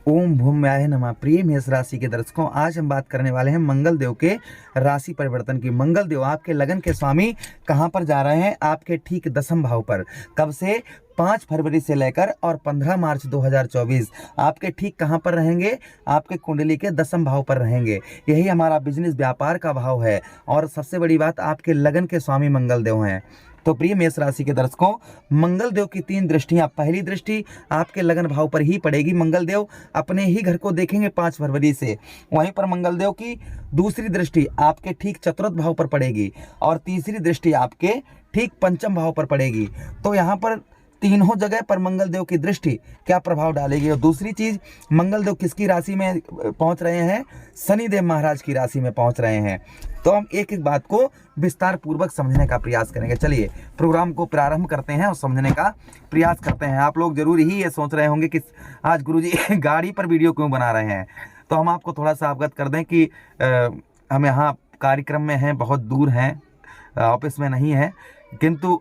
ओम भूम्याय नमः। प्रिय मेष राशि के दर्शकों, आज हम बात करने वाले हैं मंगल देव के राशि परिवर्तन की। मंगल देव आपके लगन के स्वामी कहां पर जा रहे हैं? आपके ठीक 10वें भाव पर। कब से? 5 फरवरी से लेकर और 15 मार्च 2024 आपके ठीक कहां पर रहेंगे? आपके कुंडली के 10वें भाव पर रहेंगे। यही हमारा बिजनेस व्यापार का भाव है और सबसे बड़ी बात, आपके लगन के स्वामी मंगल देव हैं। तो प्रिय मेष राशि के दर्शकों, मंगल देव की 3 दृष्टियां। पहली दृष्टि आपके लगन भाव पर ही पड़ेगी। मंगल देव अपने ही घर को देखेंगे 5 फरवरी से। वहीं पर मंगल देव की दूसरी दृष्टि आपके ठीक चतुर्थ भाव पर पड़ेगी और तीसरी दृष्टि आपके ठीक 5वें भाव पर पड़ेगी। तो यहाँ पर तीनों जगह पर मंगल देव की दृष्टि क्या प्रभाव डालेगी। और दूसरी चीज, मंगल देव किसकी राशि में पहुंच रहे हैं? शनिदेव महाराज की राशि में पहुंच रहे हैं। तो हम एक एक बात को विस्तार पूर्वक समझने का प्रयास करेंगे। चलिए प्रोग्राम को प्रारंभ करते हैं और समझने का प्रयास करते हैं। आप लोग जरूर ही ये सोच रहे होंगे कि आज गुरुजी गाड़ी पर वीडियो क्यों बना रहे हैं। तो हम आपको थोड़ा सा अवगत कर दें कि हम यहाँ कार्यक्रम में हैं, बहुत दूर हैं, ऑफिस में नहीं है, किंतु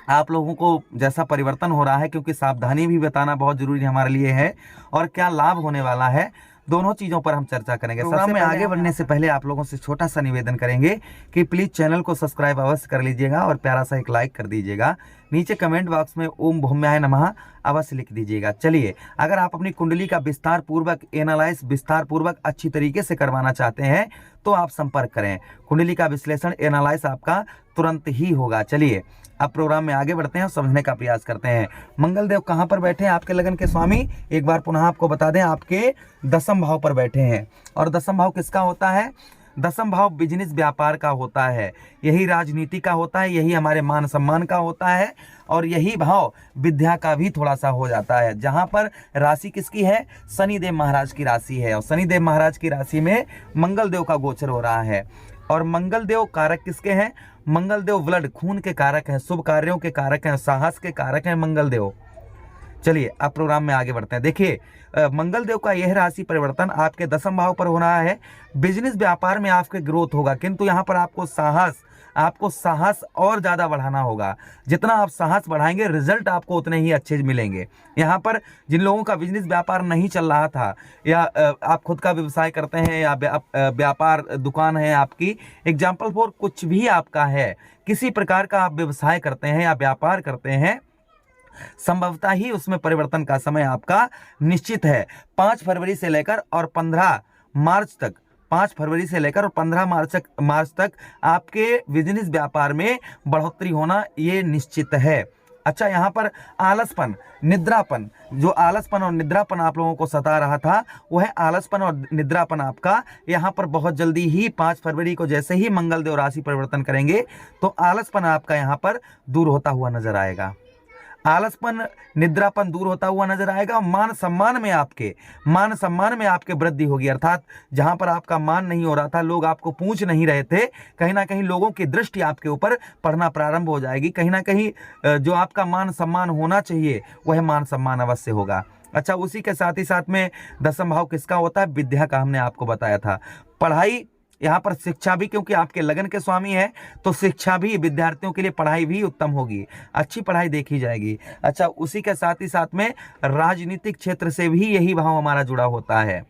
आप लोगों को जैसा परिवर्तन हो रहा है, क्योंकि सावधानी भी बताना बहुत जरूरी हमारे लिए है और क्या लाभ होने वाला है, दोनों चीजों पर हम चर्चा करेंगे। सबसे में आगे बढ़ने से पहले आप लोगों से छोटा सा निवेदन करेंगे कि प्लीज चैनल को सब्सक्राइब अवश्य कर लीजिएगा और प्यारा सा एक लाइक कर दीजिएगा। नीचे कमेंट बॉक्स में ओम भूम्याय नमः अवश्य लिख दीजिएगा। चलिए, अगर आप अपनी कुंडली का विस्तार पूर्वक एनालाइज विस्तार पूर्वक अच्छी तरीके से करवाना चाहते हैं तो आप संपर्क करें। कुंडली का विश्लेषण एनालाइज आपका तुरंत ही होगा। चलिए अब प्रोग्राम में आगे बढ़ते हैं और समझने का प्रयास करते हैं। मंगल देव कहां पर बैठे हैं? आपके लगन के स्वामी एक बार पुनः आपको बता दें, आपके 10वें भाव पर बैठे हैं। और 10वां भाव किसका होता है? 10वां भाव बिजनेस व्यापार का होता है, यही राजनीति का होता है, यही हमारे मान सम्मान का होता है और यही भाव विद्या का भी थोड़ा सा हो जाता है। जहां पर राशि किसकी है? शनिदेव महाराज की राशि है और शनिदेव महाराज की राशि में मंगल देव का गोचर हो रहा है। और मंगल देव कारक किसके हैं? मंगल देव ब्लड खून के कारक हैं, शुभ कार्यों के कारक हैं, साहस के कारक हैं मंगल देव। चलिए अब प्रोग्राम में आगे बढ़ते हैं। देखिए मंगल देव का यह राशि परिवर्तन आपके 10वें भाव पर हो रहा है। बिजनेस व्यापार में आपके ग्रोथ होगा, किंतु यहाँ पर आपको साहस और ज़्यादा बढ़ाना होगा। जितना आप साहस बढ़ाएंगे रिजल्ट आपको उतने ही अच्छे मिलेंगे। यहाँ पर जिन लोगों का बिजनेस व्यापार नहीं चल रहा था या आप खुद का व्यवसाय करते हैं या व्यापार दुकान है आपकी, एग्जाम्पल फॉर कुछ भी आपका है, किसी प्रकार का आप व्यवसाय करते हैं या व्यापार करते हैं, संभवतः ही उसमें परिवर्तन का समय आपका निश्चित है। 5 फरवरी से लेकर और 15 मार्च तक 5 फरवरी से लेकर और 15 मार्च तक आपके बिजनेस व्यापार में बढ़ोतरी होना ये निश्चित है। अच्छा, यहाँ पर आलसपन, निद्रापन, जो आलसपन और निद्रापन आप लोगों को सता रहा था, वह आलसपन और निद्रापन आपका यहाँ पर बहुत जल्दी ही 5 फरवरी को जैसे ही मंगल देव राशि परिवर्तन करेंगे तो आलसपन आपका यहाँ पर दूर होता हुआ नजर आएगा। आलसपन निद्रापन दूर होता हुआ नजर आएगा। मान सम्मान में आपके वृद्धि होगी। अर्थात जहां पर आपका मान नहीं हो रहा था, लोग आपको पूछ नहीं रहे थे, कहीं ना कहीं लोगों की दृष्टि आपके ऊपर पड़ना प्रारंभ हो जाएगी। कहीं ना कहीं जो आपका मान सम्मान होना चाहिए वह मान सम्मान अवश्य होगा। अच्छा, उसी के साथ ही साथ में 10वां भाव किसका होता है? विद्या का हमने आपको बताया था। पढ़ाई, यहाँ पर शिक्षा भी, क्योंकि आपके लगन के स्वामी है तो शिक्षा भी, विद्यार्थियों के लिए पढ़ाई भी उत्तम होगी, अच्छी पढ़ाई देखी जाएगी। अच्छा, उसी के साथ ही साथ में राजनीतिक क्षेत्र से भी यही भाव हमारा जुड़ा होता है।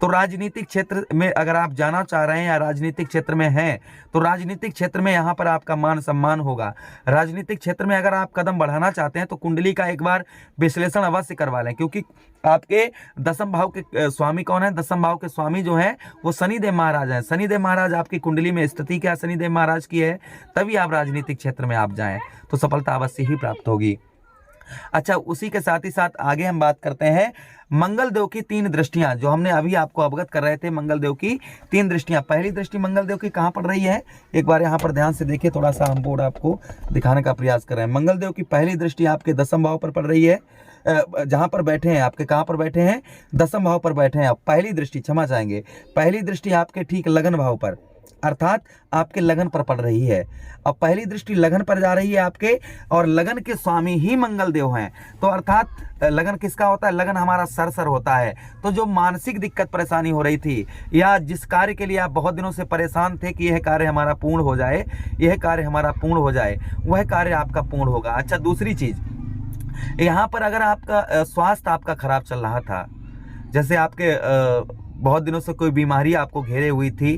तो राजनीतिक क्षेत्र में अगर आप जाना चाह रहे हैं या राजनीतिक क्षेत्र में हैं तो राजनीतिक क्षेत्र में यहाँ पर आपका मान सम्मान होगा। राजनीतिक क्षेत्र में अगर आप कदम बढ़ाना चाहते हैं तो कुंडली का एक बार विश्लेषण अवश्य करवा लें, क्योंकि आपके 10वें भाव के स्वामी कौन है? 10वें भाव के स्वामी जो है वो शनिदेव महाराज हैं। शनिदेव महाराज आपकी कुंडली में स्थिति क्या शनिदेव महाराज की है, तभी आप राजनीतिक क्षेत्र में आप जाएं तो सफलता अवश्य ही प्राप्त होगी। अच्छा, उसी के साथ ही साथ आगे हम बात करते हैं मंगल देव की 3 दृष्टियां, जो हमने अभी आपको अवगत कर रहे थे। मंगल देव की 3 दृष्टियां। पहली दृष्टि मंगल देव की कहां पड़ रही है? एक बार यहां पर ध्यान से देखिए, थोड़ा सा हम बोर्ड आपको दिखाने का प्रयास कर रहे हैं। मंगल देव की पहली दृष्टि आपके 10वें भाव पर पड़ रही है। जहां पर बैठे हैं आपके, कहां पर बैठे हैं? 10वें भाव पर बैठे हैं आप। पहली दृष्टि, क्षमा चाहेंगे, पहली दृष्टि आपके ठीक लगन भाव पर, अर्थात आपके लगन पर पड़ रही है। अब पहली दृष्टि लगन पर जा रही है आपके, और लगन के स्वामी ही मंगल देव हैं। तो अर्थात लगन किसका होता है? लगन हमारा सर होता है। तो जो मानसिक दिक्कत परेशानी हो रही थी या जिस कार्य के लिए आप बहुत दिनों से परेशान थे कि यह कार्य हमारा पूर्ण हो जाए, यह कार्य हमारा पूर्ण हो जाए, वह कार्य आपका पूर्ण होगा। अच्छा, दूसरी चीज, यहाँ पर अगर आपका स्वास्थ्य आपका खराब चल रहा था जैसे आपके बहुत दिनों से कोई बीमारी आपको घेरे हुई थी,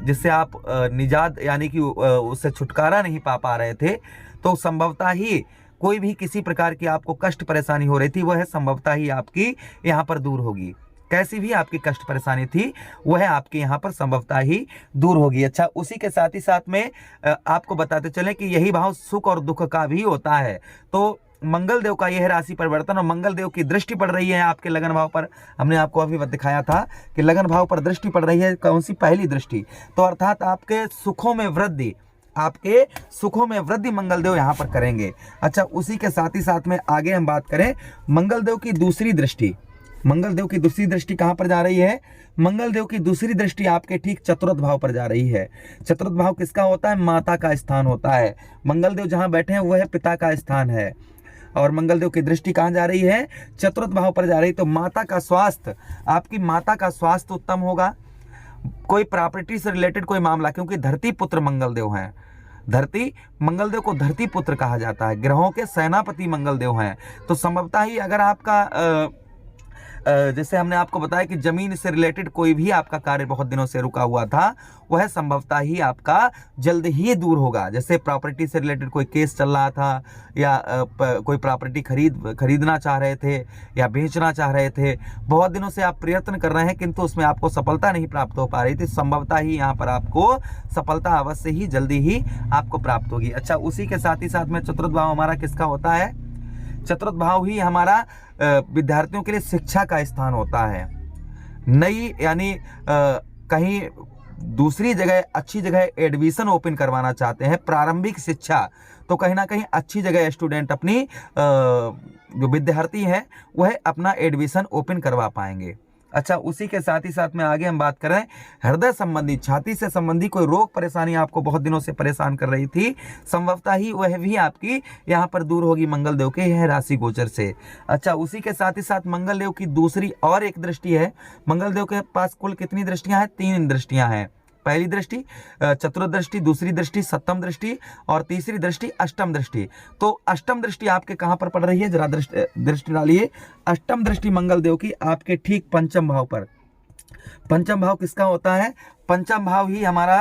जिससे आप निजात यानी कि उससे छुटकारा नहीं पा रहे थे, तो संभवतः ही कोई भी किसी प्रकार की आपको कष्ट परेशानी हो रही थी, वह संभवतः ही आपकी यहाँ पर दूर होगी। कैसी भी आपकी कष्ट परेशानी थी वह आपके यहाँ पर संभवतः ही दूर होगी। अच्छा, उसी के साथ ही साथ में आपको बताते चलें कि यही भाव सुख और दुख का भी होता है। तो मंगल देव का यह राशि परिवर्तन और मंगल देव की दृष्टि पड़ रही है आपके लगन भाव पर। हमने आपको अभी दिखाया था कि लगन भाव पर दृष्टि पड़ रही है। कौन सी? पहली दृष्टि। तो अर्थात आपके सुखों में वृद्धि, आपके सुखों में वृद्धि मंगल देव यहाँ पर करेंगे। अच्छा, उसी के साथ ही साथ में आगे हम बात करें मंगल देव की दूसरी दृष्टि। मंगल देव की दूसरी दृष्टि कहां पर जा रही है? मंगल देव की दूसरी दृष्टि आपके ठीक चतुर्थ भाव पर जा रही है। चतुर्थ भाव किसका होता है? माता का स्थान होता है। मंगल देव जहां बैठे हैं वह पिता का स्थान है, और मंगल देव की दृष्टि कहां जा रही है? चतुर्थ भाव पर जा रही। तो माता का स्वास्थ्य, आपकी माता का स्वास्थ्य उत्तम होगा। कोई प्रॉपर्टी से रिलेटेड कोई मामला, क्योंकि धरती पुत्र मंगल देव हैं। धरती, मंगल देव को धरती पुत्र कहा जाता है, ग्रहों के सेनापति मंगल देव हैं। तो संभवतः ही अगर आपका जैसे हमने आपको बताया कि जमीन से रिलेटेड कोई भी आपका कार्य बहुत दिनों से रुका हुआ था, वह संभवतः ही आपका जल्द ही दूर होगा। जैसे प्रॉपर्टी से रिलेटेड कोई केस चल रहा था, या कोई प्रॉपर्टी खरीदना चाह रहे थे या बेचना चाह रहे थे, बहुत दिनों से आप प्रयत्न कर रहे हैं किंतु उसमें आपको सफलता नहीं प्राप्त हो पा रही थी, संभवतः ही यहाँ पर आपको सफलता अवश्य ही जल्दी ही आपको प्राप्त होगी। अच्छा, उसी के साथ ही साथ में चतुर्थ भाव हमारा किसका होता है? चतुर्थ भाव ही हमारा विद्यार्थियों के लिए शिक्षा का स्थान होता है। नई यानी कहीं दूसरी जगह, अच्छी जगह एडमिशन ओपन करवाना चाहते हैं, प्रारंभिक शिक्षा, तो कहीं ना कहीं अच्छी जगह स्टूडेंट अपनी जो विद्यार्थी हैं वह अपना एडमिशन ओपन करवा पाएंगे। अच्छा, उसी के साथ ही साथ में आगे हम बात करें हृदय संबंधी, छाती से संबंधी कोई रोग परेशानी आपको बहुत दिनों से परेशान कर रही थी, संभवतः ही वह भी आपकी यहाँ पर दूर होगी मंगल देव के यह राशि गोचर से। अच्छा, उसी के साथ ही साथ मंगल देव की दूसरी और एक दृष्टि है। मंगल देव के पास कुल कितनी दृष्टियां हैं? 3 दृष्टियां हैं। पहली दृष्टि चतुर्थ दृष्टि, दूसरी दृष्टि सप्तम दृष्टि, और तीसरी दृष्टि अष्टम दृष्टि। तो अष्टम दृष्टि आपके कहां पर पड़ रही है? जरा दृष्टि डालिए। अष्टम दृष्टि मंगल देव की आपके ठीक पंचम भाव पर। पंचम भाव किसका होता है? पंचम भाव ही हमारा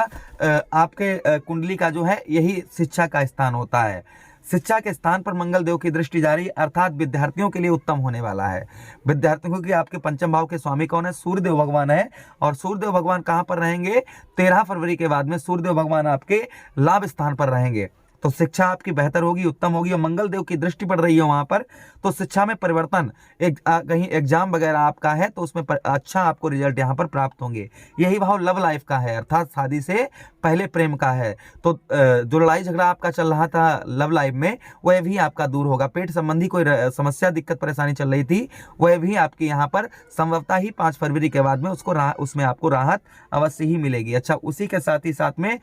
आपके कुंडली का जो है यही शिक्षा का स्थान होता है। शिक्षा के स्थान पर मंगल देव की दृष्टि जारी, अर्थात विद्यार्थियों के लिए उत्तम होने वाला है। विद्यार्थियों के आपके पंचम भाव के स्वामी कौन है? सूर्यदेव भगवान है। और सूर्यदेव भगवान कहां पर रहेंगे? 13 फरवरी के बाद में सूर्यदेव भगवान आपके लाभ स्थान पर रहेंगे। तो शिक्षा आपकी बेहतर होगी, उत्तम होगी, और मंगल देव की दृष्टि पड़ रही है वहां पर, तो शिक्षा में परिवर्तन, कहीं एग्जाम वगैरह आपका है तो उसमें अच्छा आपको रिजल्ट यहाँ पर प्राप्त होंगे। यही भाव लव लाइफ का है, अर्थात शादी से पहले प्रेम का है। तो जो लड़ाई झगड़ा आपका चल रहा था लव लाइफ में, वह भी आपका दूर होगा। पेट संबंधी कोई समस्या, दिक्कत, परेशानी चल रही थी, वह भी आपके यहाँ पर संभवतः ही 5 फरवरी के बाद में उसमें आपको राहत अवश्य ही मिलेगी। अच्छा, उसी के साथ ही साथ में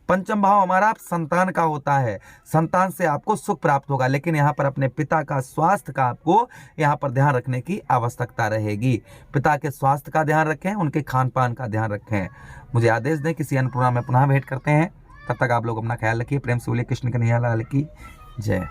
पंचम भाव हमारा संतान का होता है। संतान से आपको सुख प्राप्त होगा, लेकिन यहाँ पर अपने पिता का स्वास्थ्य का आपको यहाँ पर ध्यान रखने की आवश्यकता रहेगी। पिता के स्वास्थ्य का ध्यान रखें, उनके खान पान का ध्यान रखें। मुझे आदेश दें, किसी अन्य प्रोग्राम में पुनः भेंट करते हैं। तब तक आप लोग अपना ख्याल रखिए। प्रेम से बोलिए कृष्ण कन्हैया लाल की जय।